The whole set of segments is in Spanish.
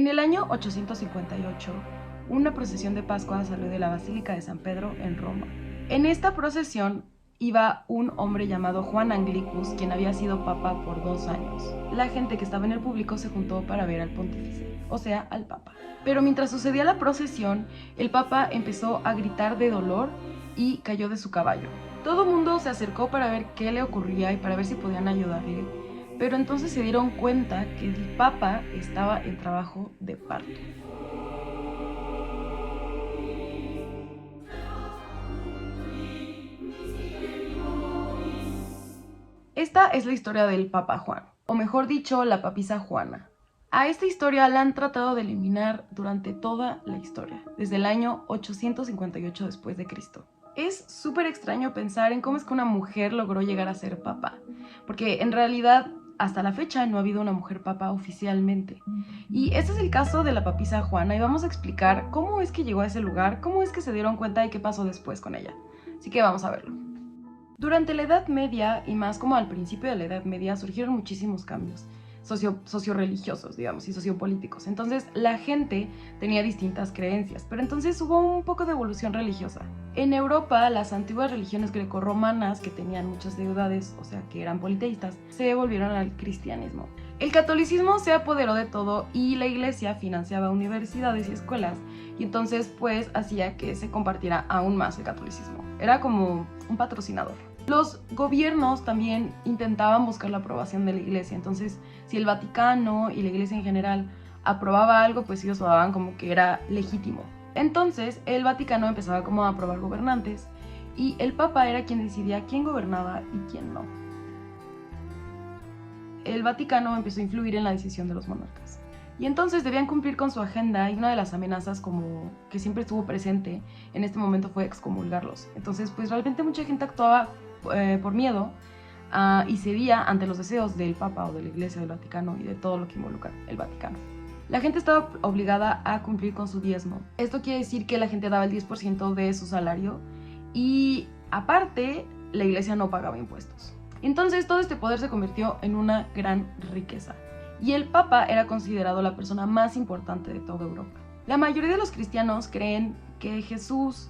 En el año 858, una procesión de Pascua salió de la Basílica de San Pedro en Roma. En esta procesión iba un hombre llamado Juan Anglicus, quien había sido papa por 2 años. La gente que estaba en el público se juntó para ver al pontífice, o sea, al papa. Pero mientras sucedía la procesión, el papa empezó a gritar de dolor y cayó de su caballo. Todo el mundo se acercó para ver qué le ocurría y para ver si podían ayudarle, pero entonces se dieron cuenta que el papa estaba en trabajo de parto. Esta es la historia del Papa Juan, o mejor dicho, la papisa Juana. A esta historia la han tratado de eliminar durante toda la historia, desde el año 858 después de Cristo. Es súper extraño pensar en cómo es que una mujer logró llegar a ser papa, porque en realidad hasta la fecha no ha habido una mujer papa oficialmente. Y este es el caso de la papisa Juana y vamos a explicar cómo es que llegó a ese lugar, cómo es que se dieron cuenta y qué pasó después con ella. Así que vamos a verlo. Durante la Edad Media, y más como al principio de la Edad Media, surgieron muchísimos cambios socio-religiosos, digamos, y sociopolíticos. Entonces la gente tenía distintas creencias, pero entonces hubo un poco de evolución religiosa. En Europa, las antiguas religiones grecorromanas, que tenían muchas deidades, o sea, que eran politeístas, se volvieron al cristianismo. El catolicismo se apoderó de todo y la iglesia financiaba universidades y escuelas, y entonces pues hacía que se compartiera aún más el catolicismo. Era como un patrocinador. Los gobiernos también intentaban buscar la aprobación de la iglesia, entonces si el Vaticano y la iglesia en general aprobaba algo, pues ellos lo daban como que era legítimo. Entonces el Vaticano empezaba como a aprobar gobernantes y el Papa era quien decidía quién gobernaba y quién no. El Vaticano empezó a influir en la decisión de los monarcas. Y entonces debían cumplir con su agenda y una de las amenazas como que siempre estuvo presente en este momento fue excomulgarlos. Entonces pues realmente mucha gente actuaba por miedo y cedía ante los deseos del Papa o de la Iglesia del Vaticano y de todo lo que involucra el Vaticano. La gente estaba obligada a cumplir con su diezmo. Esto quiere decir que la gente daba el 10% de su salario y aparte la Iglesia no pagaba impuestos. Entonces todo este poder se convirtió en una gran riqueza y el Papa era considerado la persona más importante de toda Europa. La mayoría de los cristianos creen que Jesús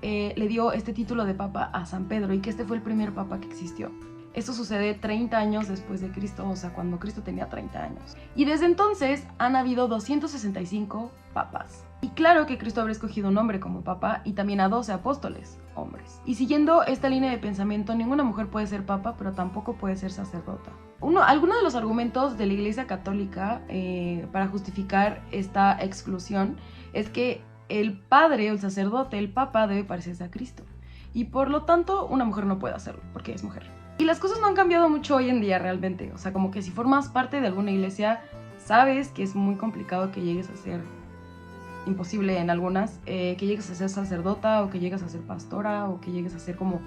le dio este título de Papa a San Pedro y que este fue el primer Papa que existió. Esto sucede 30 años después de Cristo, o sea, cuando Cristo tenía 30 años. Y desde entonces han habido 265 papas. Y claro que Cristo habrá escogido un hombre como papa y también a 12 apóstoles, hombres. Y siguiendo esta línea de pensamiento, ninguna mujer puede ser papa, pero tampoco puede ser sacerdota. Algunos de los argumentos de la Iglesia Católica para justificar esta exclusión es que el padre o el sacerdote, el papa, debe parecerse a Cristo. Y por lo tanto, una mujer no puede hacerlo, porque es mujer. Y las cosas no han cambiado mucho hoy en día realmente. O sea, como que si formas parte de alguna iglesia, sabes que es muy complicado que llegues a ser, imposible en algunas, que llegues a ser sacerdota o que llegues a ser pastora o que llegues a ser como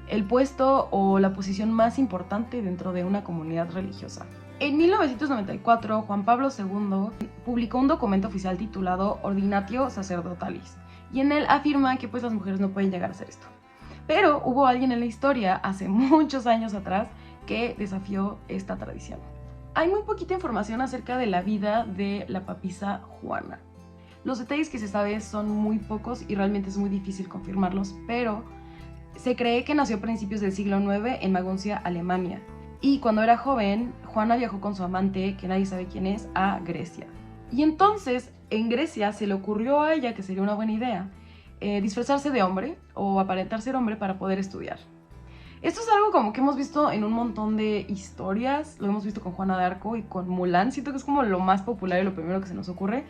el puesto o la posición más importante dentro de una comunidad religiosa. En 1994, Juan Pablo II publicó un documento oficial titulado Ordinatio Sacerdotalis, y en él afirma que pues las mujeres no pueden llegar a hacer esto. Pero hubo alguien en la historia, hace muchos años atrás, que desafió esta tradición. Hay muy poquita información acerca de la vida de la papisa Juana. Los detalles que se saben son muy pocos y realmente es muy difícil confirmarlos, pero se cree que nació a principios del siglo IX en Maguncia, Alemania. Y cuando era joven, Juana viajó con su amante, que nadie sabe quién es, a Grecia. Y entonces, en Grecia se le ocurrió a ella que sería una buena idea disfrazarse de hombre o aparentar ser hombre para poder estudiar. Esto es algo como que hemos visto en un montón de historias, lo hemos visto con Juana de Arco y con Mulan, siento que es como lo más popular y lo primero que se nos ocurre.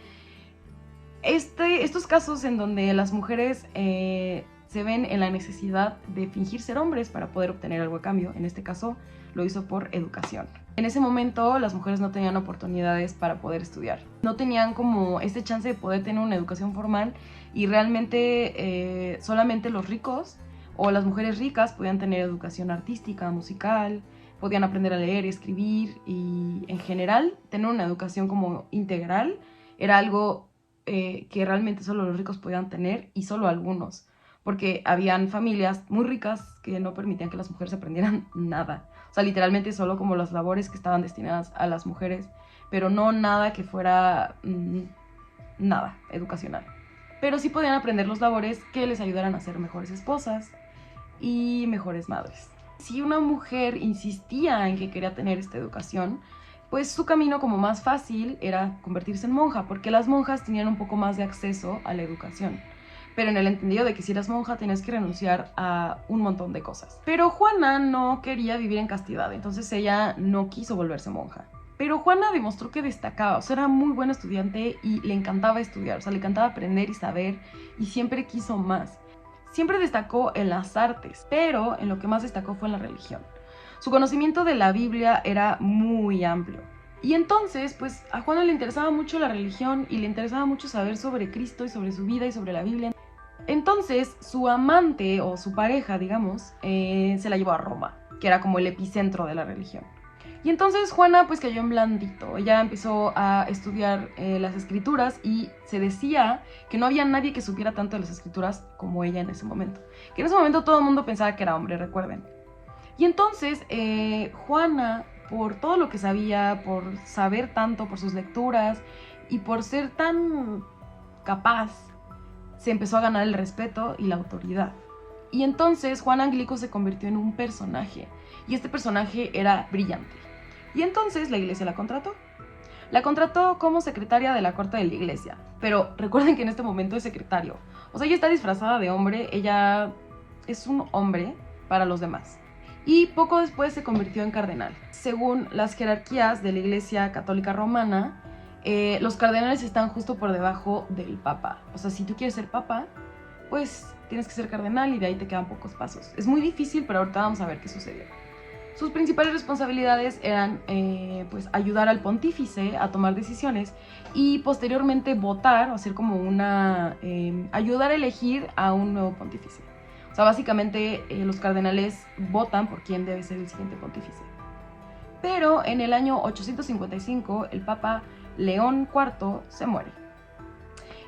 Estos casos en donde las mujeres se ven en la necesidad de fingir ser hombres para poder obtener algo a cambio, en este caso lo hizo por educación. En ese momento las mujeres no tenían oportunidades para poder estudiar, no tenían como este chance de poder tener una educación formal y realmente solamente los ricos o las mujeres ricas podían tener educación artística, musical, podían aprender a leer y escribir y en general tener una educación como integral era algo que realmente solo los ricos podían tener y solo algunos, porque habían familias muy ricas que no permitían que las mujeres aprendieran nada. O sea, literalmente solo como las labores que estaban destinadas a las mujeres, pero no nada que fuera nada educacional. Pero sí podían aprender los labores que les ayudaran a ser mejores esposas y mejores madres. Si una mujer insistía en que quería tener esta educación, pues su camino como más fácil era convertirse en monja, porque las monjas tenían un poco más de acceso a la educación. Pero en el entendido de que si eras monja tenías que renunciar a un montón de cosas. Pero Juana no quería vivir en castidad, entonces ella no quiso volverse monja. Pero Juana demostró que destacaba, o sea, era muy buena estudiante y le encantaba estudiar, o sea, le encantaba aprender y saber y siempre quiso más. Siempre destacó en las artes, pero en lo que más destacó fue en la religión. Su conocimiento de la Biblia era muy amplio. Y entonces, pues a Juana le interesaba mucho la religión y le interesaba mucho saber sobre Cristo y sobre su vida y sobre la Biblia. Entonces, su amante o su pareja, digamos, se la llevó a Roma, que era como el epicentro de la religión. Y entonces Juana pues cayó en blandito. Ella empezó a estudiar las escrituras y se decía que no había nadie que supiera tanto de las escrituras como ella en ese momento. Que en ese momento todo el mundo pensaba que era hombre, recuerden. Y entonces Juana, por todo lo que sabía, por saber tanto, por sus lecturas y por ser tan capaz, se empezó a ganar el respeto y la autoridad. Y entonces Juana Anglico se convirtió en un personaje. Y este personaje era brillante. Y entonces la iglesia la contrató. La contrató como secretaria de la corte de la iglesia. Pero recuerden que en este momento es secretario. O sea, ella está disfrazada de hombre. Ella es un hombre para los demás. Y poco después se convirtió en cardenal. Según las jerarquías de la iglesia católica romana, los cardenales están justo por debajo del papa. O sea, si tú quieres ser papa, pues tienes que ser cardenal y de ahí te quedan pocos pasos. Es muy difícil, pero ahorita vamos a ver qué sucedió. Sus principales responsabilidades eran pues ayudar al pontífice a tomar decisiones y posteriormente votar, o hacer como una... ayudar a elegir a un nuevo pontífice. O sea, básicamente los cardenales votan por quién debe ser el siguiente pontífice. Pero en el año 855 el papa León IV se muere.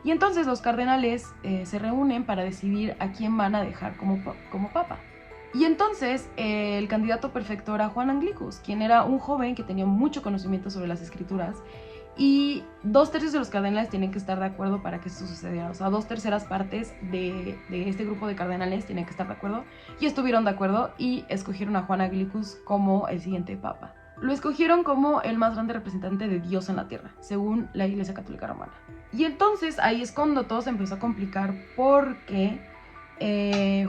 Y entonces los cardenales se reúnen para decidir a quién van a dejar como papa. Y entonces el candidato perfecto era Juan Anglicus, quien era un joven que tenía mucho conocimiento sobre las escrituras y 2/3 de los cardenales tienen que estar de acuerdo para que esto sucediera. O sea, 2/3 partes de este grupo de cardenales tienen que estar de acuerdo y estuvieron de acuerdo y escogieron a Juan Anglicus como el siguiente papa. Lo escogieron como el más grande representante de Dios en la tierra, según la Iglesia Católica Romana. Y entonces ahí es cuando todo se empezó a complicar porque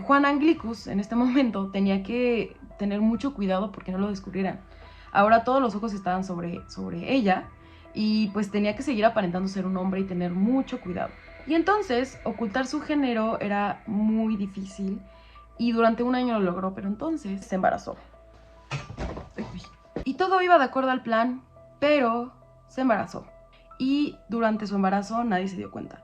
Juan Anglicus en este momento tenía que tener mucho cuidado porque no lo descubrieran. Ahora todos los ojos estaban sobre ella y pues tenía que seguir aparentando ser un hombre y tener mucho cuidado. Y entonces ocultar su género era muy difícil y durante un año lo logró, pero entonces se embarazó. Y todo iba de acuerdo al plan, pero se embarazó. Y durante su embarazo nadie se dio cuenta.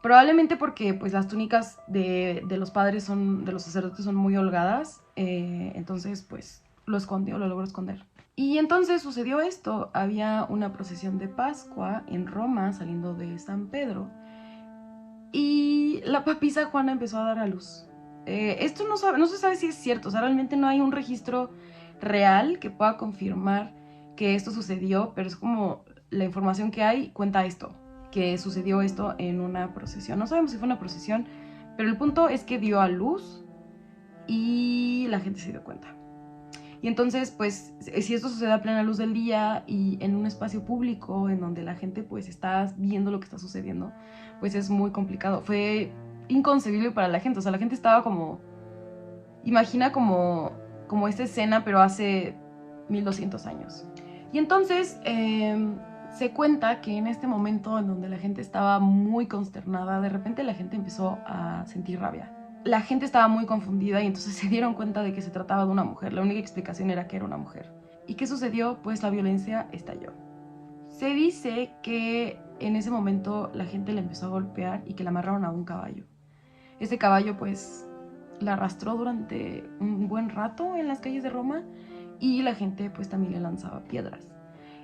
Probablemente porque pues las túnicas de los padres de los sacerdotes son muy holgadas, entonces pues lo escondió, lo logró esconder. Y entonces sucedió esto, había una procesión de Pascua en Roma saliendo de San Pedro y la papisa Juana empezó a dar a luz. Esto no se sabe si es cierto, o sea, realmente no hay un registro real que pueda confirmar que esto sucedió, pero es como la información que hay cuenta esto, que sucedió esto en una procesión. No sabemos si fue una procesión, pero el punto es que dio a luz y la gente se dio cuenta. Y entonces, pues, si esto sucede a plena luz del día y en un espacio público en donde la gente, pues, está viendo lo que está sucediendo, pues es muy complicado. Fue inconcebible para la gente. O sea, la gente estaba como... Imagina como esta escena, pero hace 1200 años. Y entonces... se cuenta que en este momento en donde la gente estaba muy consternada, de repente la gente empezó a sentir rabia. La gente estaba muy confundida y entonces se dieron cuenta de que se trataba de una mujer. La única explicación era que era una mujer. ¿Y qué sucedió? Pues la violencia estalló. Se dice que en ese momento la gente le empezó a golpear y que la amarraron a un caballo. Ese caballo pues la arrastró durante un buen rato en las calles de Roma y la gente pues también le lanzaba piedras.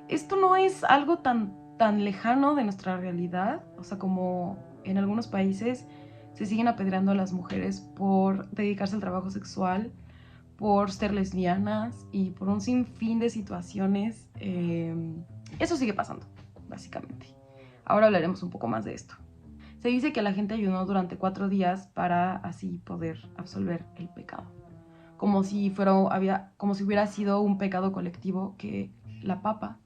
Esto no es algo tan lejano de nuestra realidad, o sea, como en algunos países se siguen apedreando a las mujeres por dedicarse al trabajo sexual, por ser lesbianas y por un sinfín de situaciones Eso sigue pasando, básicamente. Ahora hablaremos un poco más de esto. Se dice que la gente ayunó durante 4 días para así poder absolver el pecado. Como si hubiera sido un pecado colectivo que la papa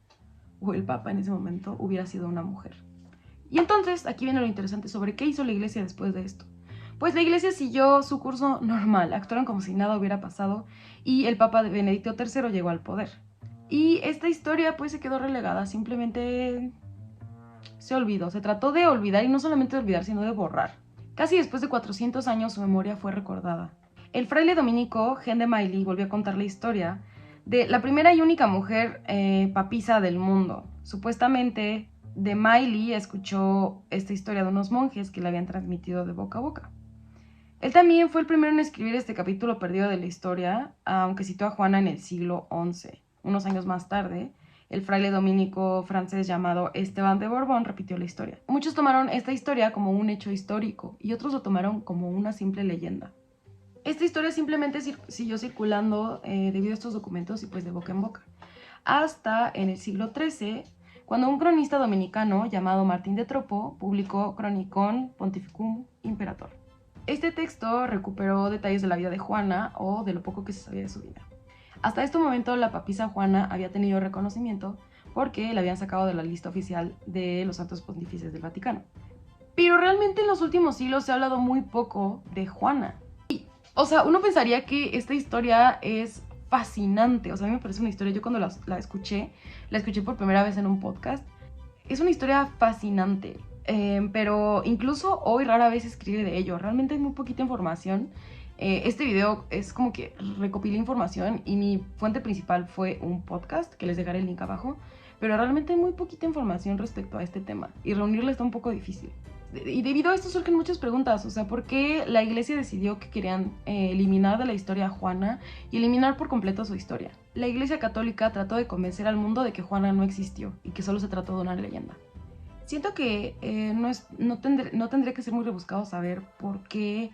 o el papa en ese momento hubiera sido una mujer. Y entonces aquí viene lo interesante sobre qué hizo la iglesia después de esto. Pues la iglesia siguió su curso normal, actuaron como si nada hubiera pasado y el papa Benedicto III llegó al poder. Y esta historia pues se quedó relegada, simplemente se olvidó, se trató de olvidar y no solamente de olvidar sino de borrar. Casi después de 400 años su memoria fue recordada. El fraile dominico Jean de Mailly volvió a contar la historia de la primera y única mujer papisa del mundo. Supuestamente de Mailly escuchó esta historia de unos monjes que la habían transmitido de boca a boca. Él también fue el primero en escribir este capítulo perdido de la historia, aunque citó a Juana en el siglo XI. Unos años más tarde, el fraile dominico francés llamado Esteban de Borbón repitió la historia. Muchos tomaron esta historia como un hecho histórico y otros lo tomaron como una simple leyenda. Esta historia simplemente siguió circulando debido a estos documentos y pues de boca en boca. Hasta en el siglo XIII, cuando un cronista dominicano llamado Martín de Tropo publicó Chronicon Pontificum Imperator. Este texto recuperó detalles de la vida de Juana o de lo poco que se sabía de su vida. Hasta este momento la papisa Juana había tenido reconocimiento porque la habían sacado de la lista oficial de los santos pontífices del Vaticano. Pero realmente en los últimos siglos se ha hablado muy poco de Juana. O sea, uno pensaría que esta historia es fascinante. O sea, a mí me parece una historia, yo cuando la escuché por primera vez en un podcast. Es una historia fascinante, pero incluso hoy rara vez escribe de ello. Realmente hay muy poquita información. Este video es como que recopilé información y mi fuente principal fue un podcast, que les dejaré el link abajo. Pero realmente hay muy poquita información respecto a este tema y reunirla está un poco difícil. Y debido a esto surgen muchas preguntas, o sea, ¿por qué la iglesia decidió que querían eliminar de la historia a Juana y eliminar por completo su historia? La iglesia católica trató de convencer al mundo de que Juana no existió y que solo se trató de una leyenda. Siento que no tendría que ser muy rebuscado saber por qué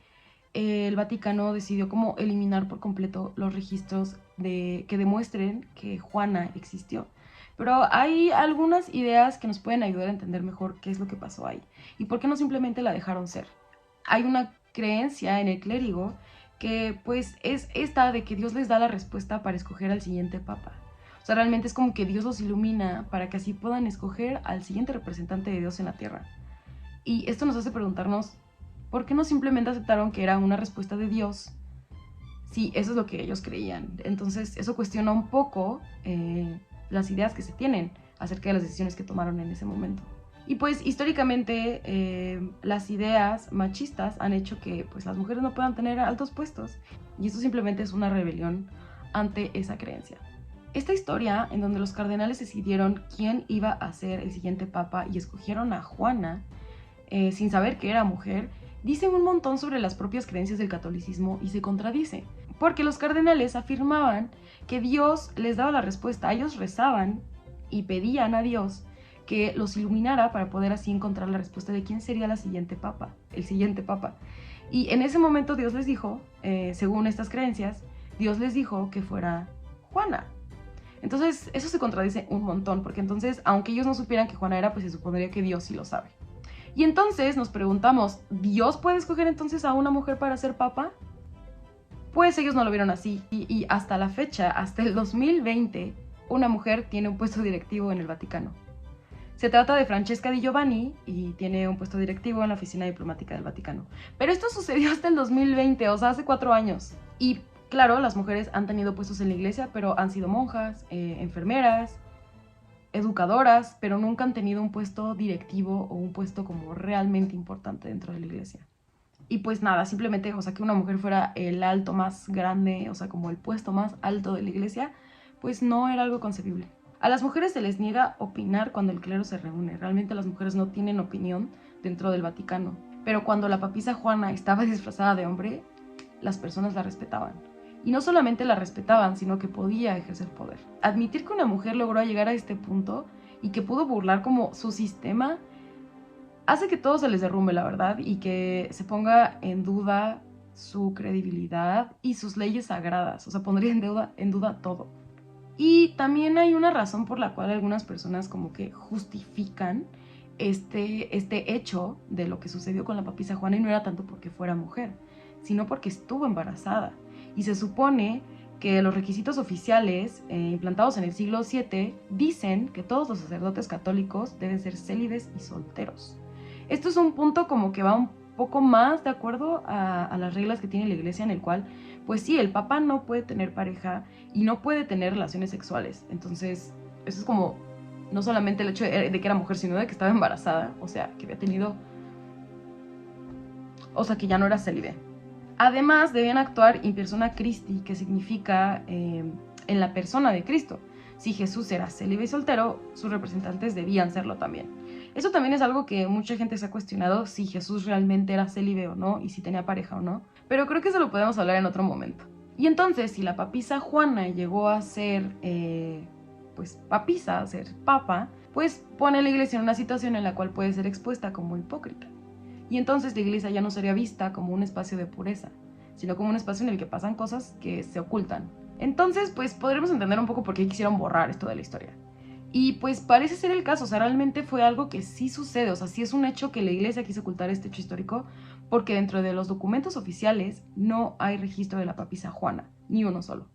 el Vaticano decidió como eliminar por completo los registros que demuestren que Juana existió. Pero hay algunas ideas que nos pueden ayudar a entender mejor qué es lo que pasó ahí y por qué no simplemente la dejaron ser. Hay una creencia en el clérigo que pues es esta de que Dios les da la respuesta para escoger al siguiente papa. O sea, realmente es como que Dios los ilumina para que así puedan escoger al siguiente representante de Dios en la tierra. Y esto nos hace preguntarnos, ¿por qué no simplemente aceptaron que era una respuesta de Dios? Sí, eso es lo que ellos creían. Entonces, eso cuestiona un poco las ideas que se tienen acerca de las decisiones que tomaron en ese momento. Y pues históricamente las ideas machistas han hecho que pues, las mujeres no puedan tener altos puestos. Y esto simplemente es una rebelión ante esa creencia. Esta historia, en donde los cardenales decidieron quién iba a ser el siguiente papa y escogieron a Juana, sin saber que era mujer, dice un montón sobre las propias creencias del catolicismo y se contradice. Porque los cardenales afirmaban que Dios les daba la respuesta. Ellos rezaban y pedían a Dios que los iluminara para poder así encontrar la respuesta de quién sería el siguiente papa. Y en ese momento Dios les dijo, según estas creencias, Dios les dijo que fuera Juana. Entonces eso se contradice un montón, porque entonces, aunque ellos no supieran que Juana era, pues se supondría que Dios sí lo sabe. Y entonces nos preguntamos, ¿Dios puede escoger entonces a una mujer para ser papa? Pues ellos no lo vieron así. Y hasta la fecha, hasta el 2020, una mujer tiene un puesto directivo en el Vaticano. Se trata de Francesca Di Giovanni y tiene un puesto directivo en la Oficina Diplomática del Vaticano. Pero esto sucedió hasta el 2020, o sea, hace 4 años. Y claro, las mujeres han tenido puestos en la iglesia, pero han sido monjas, enfermeras, educadoras, pero nunca han tenido un puesto directivo o un puesto como realmente importante dentro de la iglesia. Y pues nada, simplemente, o sea, que una mujer fuera el alto más grande, o sea, como el puesto más alto de la iglesia, pues no era algo concebible. A las mujeres se les niega opinar cuando el clero se reúne. Realmente las mujeres no tienen opinión dentro del Vaticano. Pero cuando la papisa Juana estaba disfrazada de hombre, las personas la respetaban. Y no solamente la respetaban, sino que podía ejercer poder. Admitir que una mujer logró llegar a este punto y que pudo burlar como su sistema hace que todo se les derrumbe, la verdad, y que se ponga en duda su credibilidad y sus leyes sagradas. O sea, pondría en duda todo. Y también hay una razón por la cual algunas personas como que justifican este hecho de lo que sucedió con la papisa Juana, y no era tanto porque fuera mujer, sino porque estuvo embarazada. Y se supone que los requisitos oficiales implantados en el siglo VII dicen que todos los sacerdotes católicos deben ser célibes y solteros. Esto es un punto como que va un poco más de acuerdo a las reglas que tiene la iglesia, en el cual, pues sí, el papa no puede tener pareja y no puede tener relaciones sexuales. Entonces, eso es como no solamente el hecho de que era mujer, sino de que estaba embarazada, o sea, que había tenido, o sea, que ya no era célibe. Además, debían actuar in persona Christi, que significa en la persona de Cristo. Si Jesús era célibe y soltero, sus representantes debían serlo también. Eso también es algo que mucha gente se ha cuestionado, si Jesús realmente era célibe o no, y si tenía pareja o no. Pero creo que eso lo podemos hablar en otro momento. Y entonces, si la papisa Juana llegó a ser, pues, papisa, a ser papa, pues pone a la iglesia en una situación en la cual puede ser expuesta como hipócrita. Y entonces la iglesia ya no sería vista como un espacio de pureza, sino como un espacio en el que pasan cosas que se ocultan. Entonces, pues podremos entender un poco por qué quisieron borrar esto de la historia. Y pues parece ser el caso, o sea, realmente fue algo que sí sucede, o sea, sí es un hecho que la iglesia quiso ocultar este hecho histórico, porque dentro de los documentos oficiales no hay registro de la papisa Juana, ni uno solo.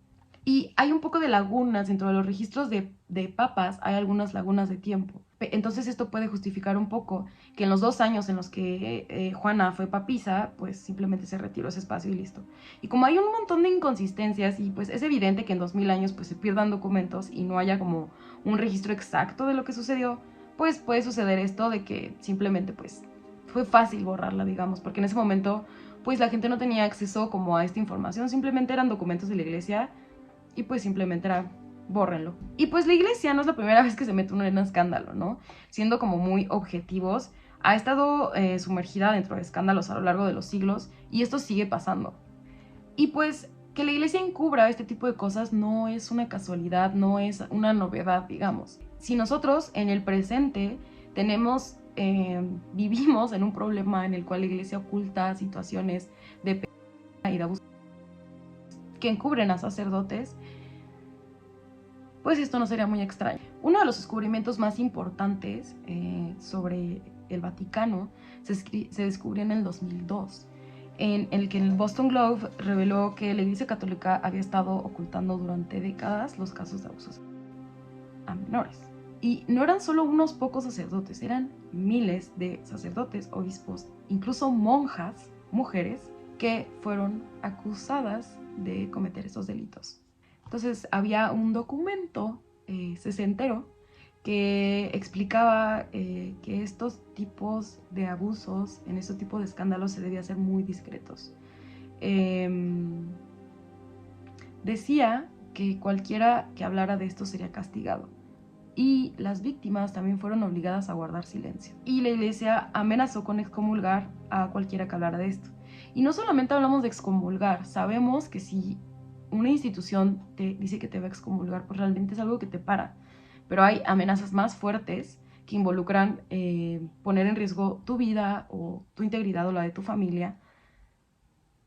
Y hay un poco de lagunas dentro de los registros de papas, hay algunas lagunas de tiempo. Entonces esto puede justificar un poco que en los 2 años en los que Juana fue papisa, pues simplemente se retiró ese espacio y listo. Y como hay un montón de inconsistencias, y pues es evidente que en 2000 años pues se pierdan documentos y no haya como un registro exacto de lo que sucedió, pues puede suceder esto de que simplemente pues fue fácil borrarla, digamos, porque en ese momento pues la gente no tenía acceso como a esta información, simplemente eran documentos de la iglesia y pues simplemente era bórrenlo. Y pues la iglesia no es la primera vez que se mete uno en un escándalo, ¿no? Siendo como muy objetivos, ha estado sumergida dentro de escándalos a lo largo de los siglos y esto sigue pasando. Y pues que la iglesia encubra este tipo de cosas no es una casualidad, no es una novedad, digamos. Si nosotros en el presente vivimos en un problema en el cual la iglesia oculta situaciones de pecado y de abuso que encubren a sacerdotes, pues esto no sería muy extraño. Uno de los descubrimientos más importantes sobre el Vaticano se descubrió en el 2002, en el que el Boston Globe reveló que la Iglesia Católica había estado ocultando durante décadas los casos de abusos a menores. Y no eran solo unos pocos sacerdotes, eran miles de sacerdotes, obispos, incluso monjas, mujeres, que fueron acusadas de cometer esos delitos. Entonces había un documento sesentero que explicaba que estos tipos de abusos, en estos tipos de escándalos se debía ser muy discretos. Decía que cualquiera que hablara de esto sería castigado. Y las víctimas también fueron obligadas a guardar silencio. Y la iglesia amenazó con excomulgar a cualquiera que hablara de esto. Y no solamente hablamos de excomulgar, sabemos que si una institución te dice que te va a excomulgar, pues realmente es algo que te para. Pero hay amenazas más fuertes que involucran poner en riesgo tu vida o tu integridad o la de tu familia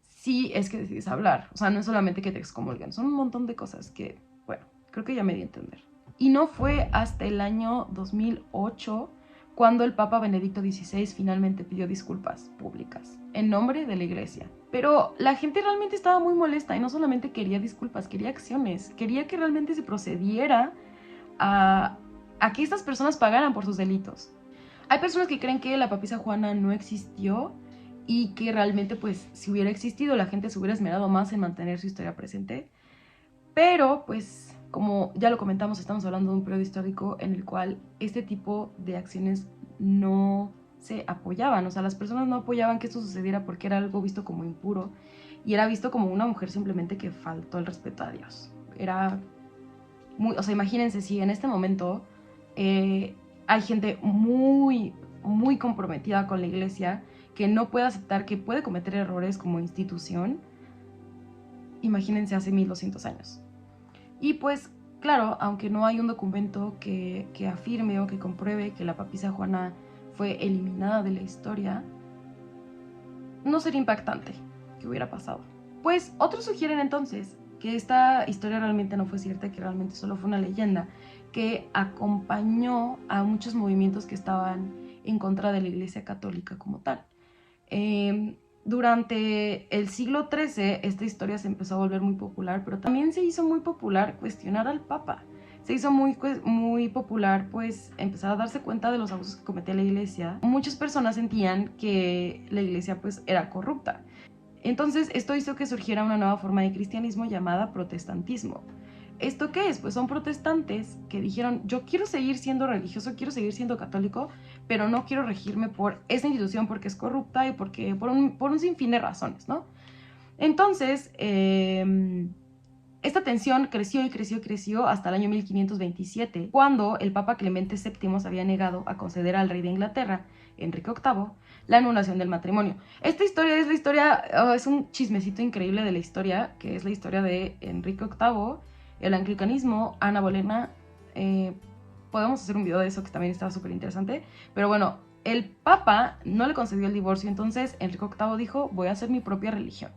si es que decides hablar. O sea, no es solamente que te excomulguen, son un montón de cosas que, bueno, creo que ya me di a entender. Y no fue hasta el año 2008 cuando el Papa Benedicto XVI finalmente pidió disculpas públicas en nombre de la iglesia. Pero la gente realmente estaba muy molesta y no solamente quería disculpas, quería acciones, quería que realmente se procediera a que estas personas pagaran por sus delitos. Hay personas que creen que la papisa Juana no existió y que realmente pues si hubiera existido la gente se hubiera esmerado más en mantener su historia presente, pero pues como ya lo comentamos, estamos hablando de un periodo histórico en el cual este tipo de acciones no se apoyaban, o sea, las personas no apoyaban que esto sucediera porque era algo visto como impuro y era visto como una mujer simplemente que faltó el respeto a Dios. Era muy, o sea, imagínense si en este momento hay gente muy, muy comprometida con la iglesia que no puede aceptar que puede cometer errores como institución. Imagínense hace 1200 años. Y pues, claro, aunque no hay un documento que afirme o que compruebe que la papisa Juana fue eliminada de la historia, no sería impactante que hubiera pasado. Pues otros sugieren entonces que esta historia realmente no fue cierta, que realmente solo fue una leyenda que acompañó a muchos movimientos que estaban en contra de la Iglesia Católica como tal. Durante el siglo XIII esta historia se empezó a volver muy popular, pero también se hizo muy popular cuestionar al Papa. Se hizo muy popular pues empezar a darse cuenta de los abusos que cometía la Iglesia. Muchas personas sentían que la Iglesia pues era corrupta. Entonces esto hizo que surgiera una nueva forma de cristianismo llamada protestantismo. ¿Esto qué es? Pues son protestantes que dijeron, yo quiero seguir siendo religioso, quiero seguir siendo católico, pero no quiero regirme por esta institución porque es corrupta y porque por un sinfín de razones, ¿no? Entonces, esta tensión creció y creció y creció hasta el año 1527, cuando el Papa Clemente VII se había negado a conceder al rey de Inglaterra, Enrique VIII, la anulación del matrimonio. Esta historia es la historia, es un chismecito increíble de la historia, que es la historia de Enrique VIII, el anglicanismo, Ana Bolena. Podemos hacer un video de eso que también estaba súper interesante, pero bueno, el Papa no le concedió el divorcio, entonces Enrique VIII dijo, voy a hacer mi propia religión,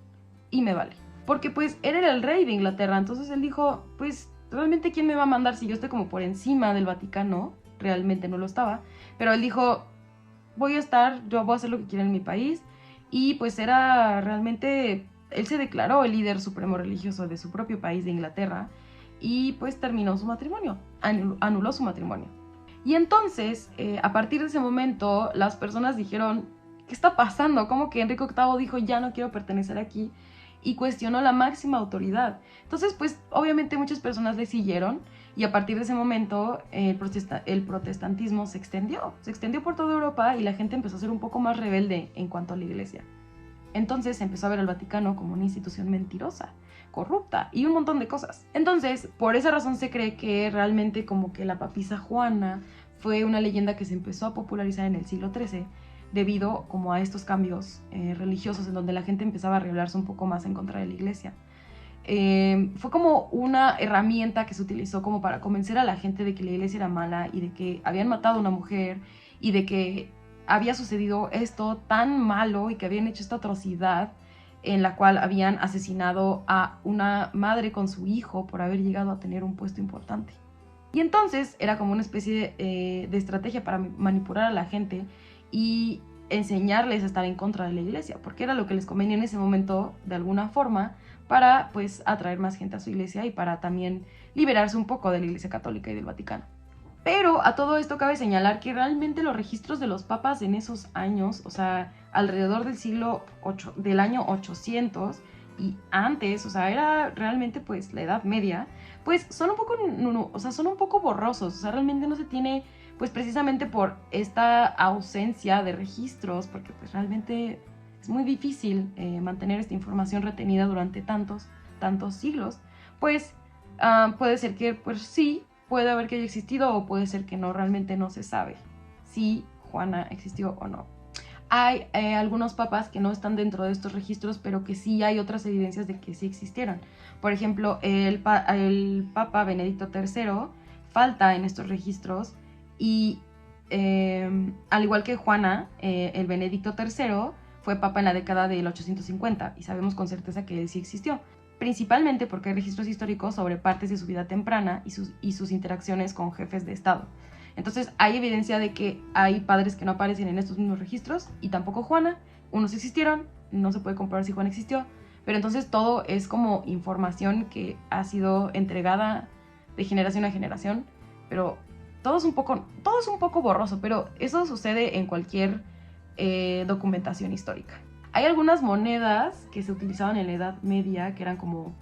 y me vale. Porque pues él era el rey de Inglaterra, entonces él dijo, pues realmente ¿quién me va a mandar si yo estoy como por encima del Vaticano? Realmente no lo estaba, pero él dijo, yo voy a hacer lo que quiera en mi país, y pues era realmente, él se declaró el líder supremo religioso de su propio país, de Inglaterra, y pues terminó su matrimonio, anuló su matrimonio. Y entonces, a partir de ese momento, las personas dijeron, ¿qué está pasando? ¿Cómo que Enrique VIII dijo, ya no quiero pertenecer aquí? Y cuestionó la máxima autoridad. Entonces, pues, obviamente muchas personas le siguieron, y a partir de ese momento el protestantismo se extendió por toda Europa, y la gente empezó a ser un poco más rebelde en cuanto a la iglesia. Entonces se empezó a ver al Vaticano como una institución mentirosa, corrupta y un montón de cosas. Entonces, por esa razón se cree que realmente como que la papisa Juana fue una leyenda que se empezó a popularizar en el siglo XIII debido como a estos cambios religiosos en donde la gente empezaba a rebelarse un poco más en contra de la iglesia. Fue como una herramienta que se utilizó como para convencer a la gente de que la iglesia era mala y de que habían matado a una mujer y de que había sucedido esto tan malo y que habían hecho esta atrocidad en la cual habían asesinado a una madre con su hijo por haber llegado a tener un puesto importante. Y entonces era como una especie de estrategia para manipular a la gente y enseñarles a estar en contra de la iglesia, porque era lo que les convenía en ese momento de alguna forma para pues atraer más gente a su iglesia y para también liberarse un poco de la iglesia católica y del Vaticano. Pero a todo esto cabe señalar que realmente los registros de los papas en esos años, o sea, alrededor del año 800 y antes, o sea, era realmente pues la Edad Media, pues son un poco borrosos, o sea, realmente no se tiene, pues precisamente por esta ausencia de registros, porque pues realmente es muy difícil mantener esta información retenida durante tantos siglos, pues puede ser que pues sí, puede haber que haya existido o puede ser que no, realmente no se sabe si Juana existió o no. Hay algunos papas que no están dentro de estos registros, pero que sí hay otras evidencias de que sí existieron. Por ejemplo, el Papa Benedicto III falta en estos registros y al igual que Juana, el Benedicto III fue papa en la década del 850 y sabemos con certeza que él sí existió, principalmente porque hay registros históricos sobre partes de su vida temprana y sus interacciones con jefes de Estado. Entonces hay evidencia de que hay padres que no aparecen en estos mismos registros y tampoco Juana. Unos existieron, no se puede comprobar si Juana existió, pero entonces todo es como información que ha sido entregada de generación a generación, pero todo es un poco borroso, pero eso sucede en cualquier documentación histórica. Hay algunas monedas que se utilizaban en la Edad Media que eran como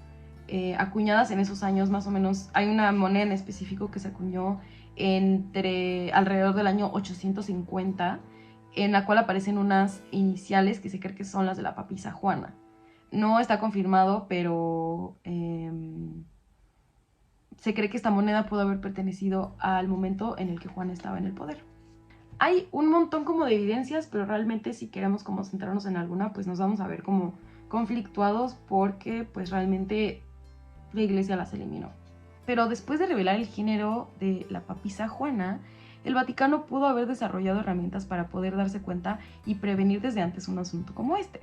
acuñadas en esos años más o menos. Hay una moneda en específico que se acuñó alrededor del año 850, en la cual aparecen unas iniciales que se cree que son las de la papisa Juana. No está confirmado, pero se cree que esta moneda pudo haber pertenecido al momento en el que Juana estaba en el poder. Hay un montón como de evidencias, pero realmente si queremos como centrarnos en alguna, pues nos vamos a ver como conflictuados porque pues realmente la iglesia las eliminó. Pero después de revelar el género de la papisa Juana, el Vaticano pudo haber desarrollado herramientas para poder darse cuenta y prevenir desde antes un asunto como este.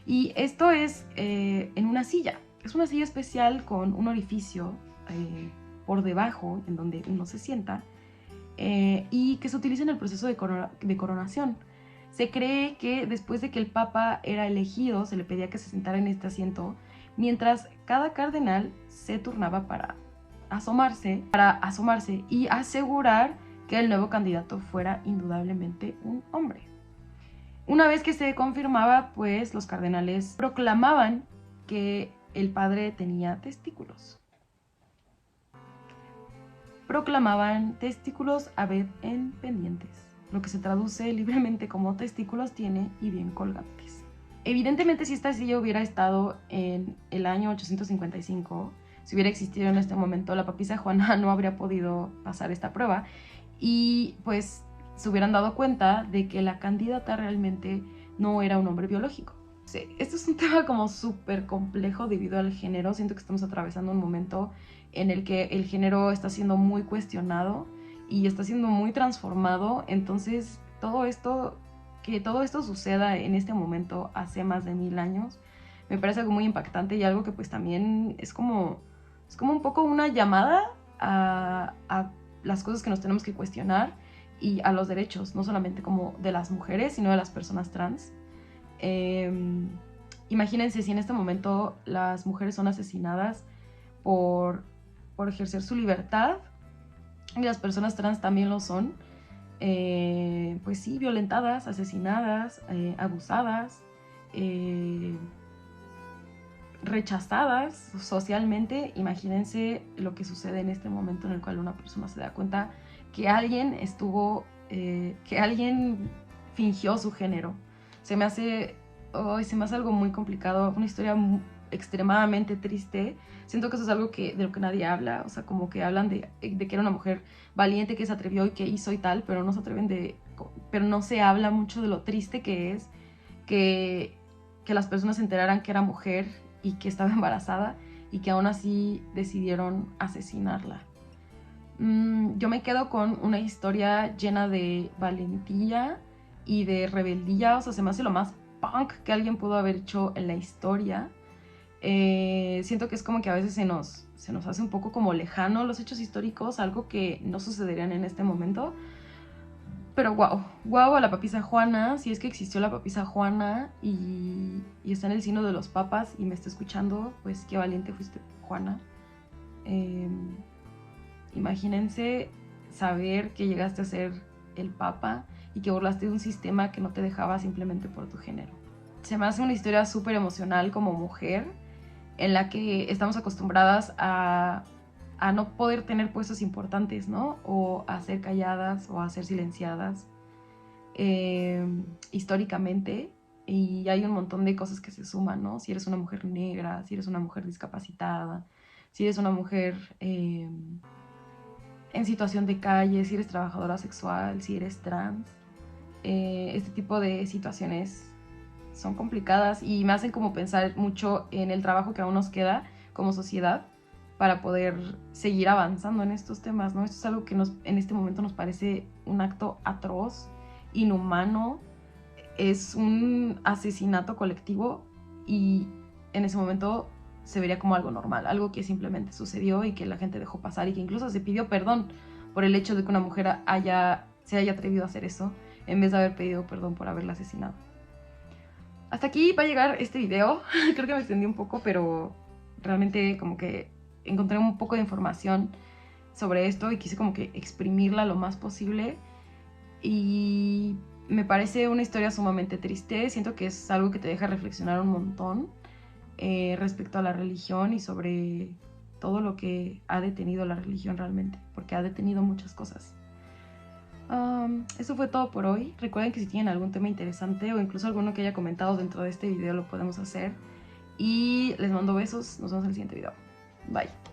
Y esto es en una silla. Es una silla especial con un orificio por debajo en donde uno se sienta y que se utiliza en el proceso de coronación. Se cree que después de que el Papa era elegido, se le pedía que se sentara en este asiento, mientras cada cardenal se turnaba para asomarse y asegurar que el nuevo candidato fuera indudablemente un hombre. Una vez que se confirmaba, pues los cardenales proclamaban que el padre tenía testículos. Proclamaban testículos a ver en pendientes, lo que se traduce libremente como testículos tiene y bien colgantes. Evidentemente, si esta silla hubiera estado en el año 855, si hubiera existido en este momento, la papisa Juana no habría podido pasar esta prueba y pues se hubieran dado cuenta de que la candidata realmente no era un hombre biológico. Sí, esto es un tema como súper complejo debido al género. Siento que estamos atravesando un momento en el que el género está siendo muy cuestionado y está siendo muy transformado. Entonces, que todo esto suceda en este momento hace más de 1000 años, me parece algo muy impactante y algo que pues también es como un poco una llamada a las cosas que nos tenemos que cuestionar y a los derechos, no solamente como de las mujeres, sino de las personas trans. Imagínense si en este momento las mujeres son asesinadas por ejercer su libertad y las personas trans también lo son, pues sí, violentadas, asesinadas, abusadas, rechazadas socialmente. Imagínense lo que sucede en este momento en el cual una persona se da cuenta que alguien que alguien fingió su género. Se me hace algo muy complicado, una historia extremadamente triste. Siento que eso es algo de lo que nadie habla, o sea, como que hablan de que era una mujer valiente que se atrevió y que hizo y tal, pero pero no se habla mucho de lo triste que es que las personas se enteraran que era mujer y que estaba embarazada y que aún así decidieron asesinarla. Yo me quedo con una historia llena de valentía y de rebeldía, o sea, se me hace lo más punk que alguien pudo haber hecho en la historia. Siento que es como que a veces se nos hace un poco como lejano los hechos históricos, algo que no sucederían en este momento. Pero wow a la papisa Juana, si es que existió la papisa Juana y está en el signo de los papas y me está escuchando, pues qué valiente fuiste, Juana. Imagínense saber que llegaste a ser el papa y que burlaste de un sistema que no te dejaba simplemente por tu género. Se me hace una historia súper emocional como mujer, en la que estamos acostumbradas a no poder tener puestos importantes, ¿no? O a ser calladas o a ser silenciadas históricamente. Y hay un montón de cosas que se suman, ¿no? Si eres una mujer negra, si eres una mujer discapacitada, si eres una mujer en situación de calle, si eres trabajadora sexual, si eres trans. Este tipo de situaciones son complicadas y me hacen como pensar mucho en el trabajo que aún nos queda como sociedad para poder seguir avanzando en estos temas, ¿no? Esto es algo que en este momento nos parece un acto atroz, inhumano, es un asesinato colectivo y en ese momento se vería como algo normal, algo que simplemente sucedió y que la gente dejó pasar y que incluso se pidió perdón por el hecho de que una mujer se haya atrevido a hacer eso en vez de haber pedido perdón por haberla asesinado. Hasta aquí va a llegar este video. Creo que me extendí un poco, pero realmente como que encontré un poco de información sobre esto y quise como que exprimirla lo más posible. Y me parece una historia sumamente triste. Siento que es algo que te deja reflexionar un montón respecto a la religión y sobre todo lo que ha detenido la religión realmente, porque ha detenido muchas cosas. Eso fue todo por hoy. Recuerden que si tienen algún tema interesante o incluso alguno que haya comentado dentro de este video lo podemos hacer. Y les mando besos. Nos vemos en el siguiente video. Bye.